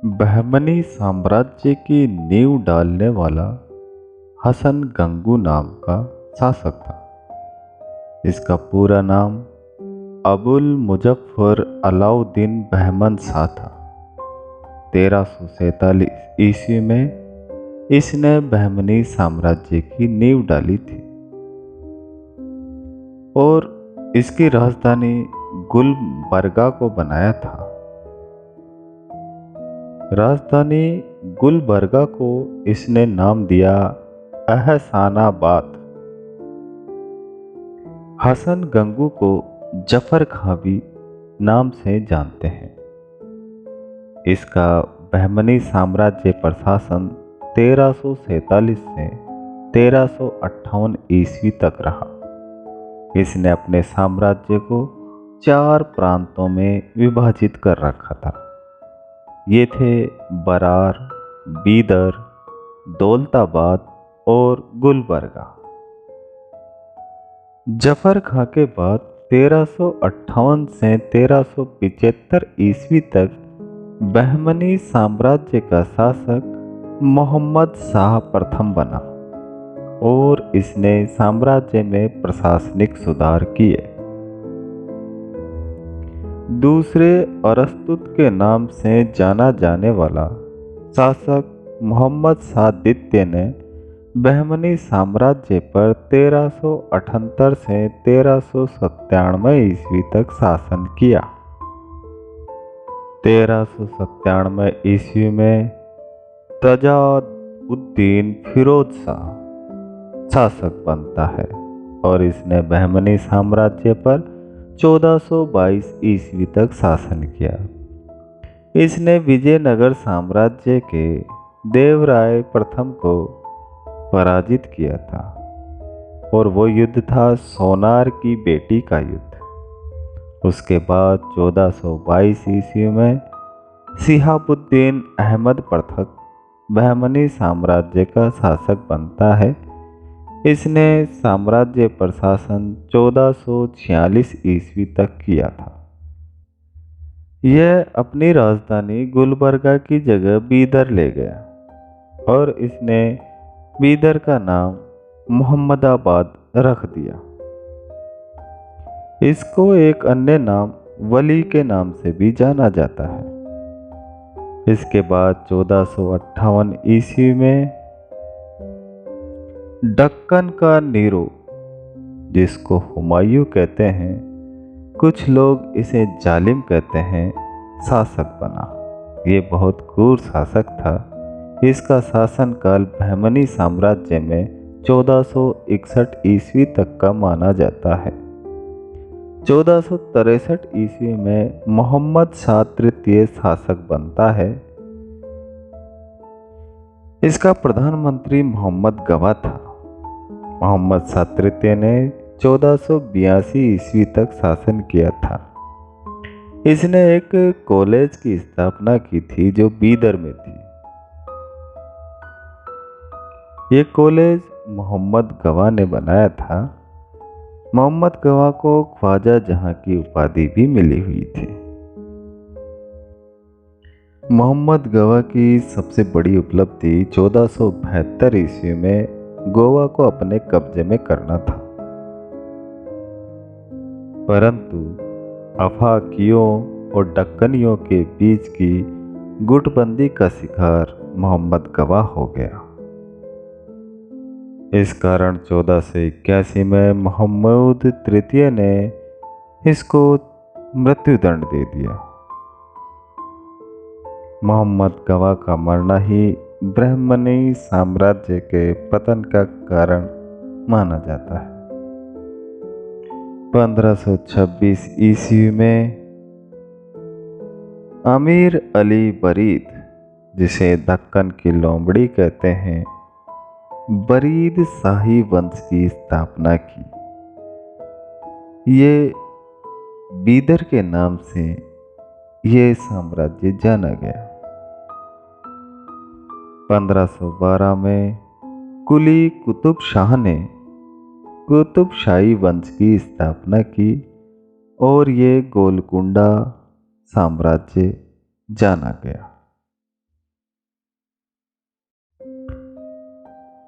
बहमनी साम्राज्य की नींव डालने वाला हसन गंगू नाम का शासक था। इसका पूरा नाम अबुल मुजफ्फर अलाउद्दीन बहमन शाह था। 1347 ईस्वी में इसने बहमनी साम्राज्य की नींव डाली थी और इसकी राजधानी गुलबर्गा को बनाया था। राजधानी गुलबर्गा को इसने नाम दिया एहसानाबाद। हसन गंगू को जफर खां भी नाम से जानते हैं। इसका बहमनी साम्राज्य पर शासन 1347 से 1358 ईस्वी तक रहा। इसने अपने साम्राज्य को 4 प्रांतों में विभाजित कर रखा था। ये थे बरार, बीदर, दौलताबाद और गुलबर्गा। जफर खां के बाद 1358 से 1375 ईस्वी तक बहमनी साम्राज्य का शासक मोहम्मद शाह प्रथम बना और इसने साम्राज्य में प्रशासनिक सुधार किए। दूसरे अरस्तुत के नाम से जाना जाने वाला शासक मोहम्मद शाह द्वितीय ने बहमनी साम्राज्य पर 1378 से 1397 ईस्वी तक शासन किया। 1397 ईस्वी में तजाउद्दीन फिरोज शाह शासक बनता है और इसने बहमनी साम्राज्य पर 1422 ईस्वी तक शासन किया। इसने विजयनगर साम्राज्य के देवराय प्रथम को पराजित किया था और वो युद्ध था सोनार की बेटी का युद्ध। उसके बाद 1422 ईस्वी में शिहाबुद्दीन अहमद प्रथम बहमनी साम्राज्य का शासक बनता है। इसने साम्राज्य पर शासन 1446 ईस्वी तक किया था। यह अपनी राजधानी गुलबर्गा की जगह बीदर ले गया और इसने बीदर का नाम मोहम्मदाबाद रख दिया। इसको एक अन्य नाम वली के नाम से भी जाना जाता है। इसके बाद 1458 ईस्वी में दक्कन का नीरो, जिसको हुमायूं कहते हैं, कुछ लोग इसे जालिम कहते हैं, शासक बना। ये बहुत क्रूर शासक था। इसका शासनकाल बहमनी साम्राज्य में 1461 ईस्वी तक का माना जाता है। 1463 ईस्वी में मोहम्मद शाह तृतीय शासक बनता है। इसका प्रधानमंत्री मोहम्मद गवा था। मोहम्मद शाह तृतीय ने 1482 ईस्वी तक शासन किया था। इसने एक कॉलेज की स्थापना की थी जो बीदर में थी। ये कॉलेज मोहम्मद गवा ने बनाया था। मोहम्मद गवा को ख्वाजा जहां की उपाधि भी मिली हुई थी। मोहम्मद गवा की सबसे बड़ी उपलब्धि 1472 ईस्वी में गोवा को अपने कब्जे में करना था, परंतु अफाकियों और दक्कनियोों के बीच की गुटबंदी का शिकार मोहम्मद गवा हो गया। इस कारण 1481 में मोहम्मद तृतीय ने इसको मृत्युदंड दे दिया। मोहम्मद गवा का मरना ही बहमनी साम्राज्य के पतन का कारण माना जाता है। 1526 ईस्वी में अमीर अली बरीद, जिसे दक्कन की लोमड़ी कहते हैं, बरीद शाही वंश की स्थापना की। ये बीदर के नाम से ये साम्राज्य जाना गया। 1512 में कुली कुतुब शाह ने कुतुब शाही वंश की स्थापना की और ये गोलकुंडा साम्राज्य जाना गया।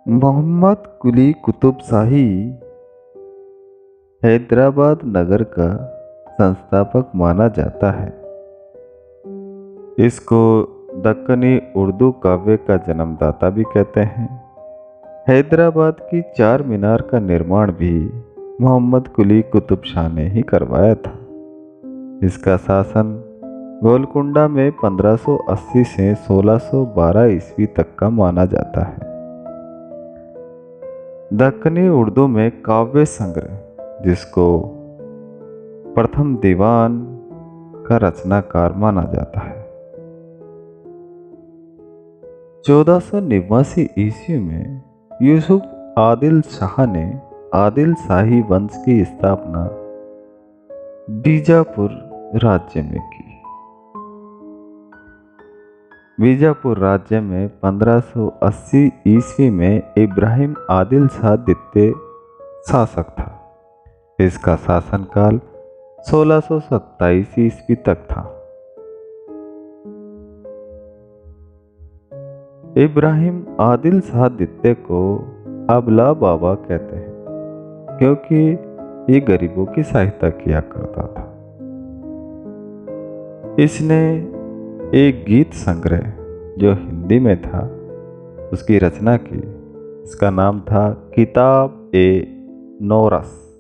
मोहम्मद कुली कुतुब शाही हैदराबाद नगर का संस्थापक माना जाता है। इसको दक्कनी उर्दू काव्य का जन्मदाता भी कहते हैं। हैदराबाद की चार मीनार का निर्माण भी मोहम्मद कुली कुतुब शाह ने ही करवाया था। इसका शासन गोलकुंडा में 1580 से 1612 ईस्वी तक का माना जाता है। दक्कनी उर्दू में काव्य संग्रह, जिसको प्रथम दीवान का रचनाकार माना जाता है। 1489 ईस्वी में यूसुफ आदिल शाह ने आदिल शाही वंश की स्थापना बीजापुर राज्य में की। बीजापुर राज्य में 1580 ईस्वी में इब्राहिम आदिल शाह द्वितीय शासक था। इसका शासनकाल 1627 ईस्वी तक था। इब्राहिम आदिल शाह द्वितीय को अबला बाबा कहते हैं, क्योंकि ये गरीबों की सहायता किया करता था। इसने एक गीत संग्रह जो हिंदी में था उसकी रचना की। इसका नाम था किताब ए नौरस।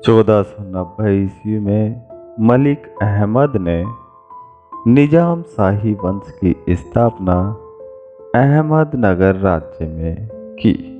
1490 ईस्वी में मलिक अहमद ने निजाम शाही वंश की स्थापना अहमदनगर राज्य में की।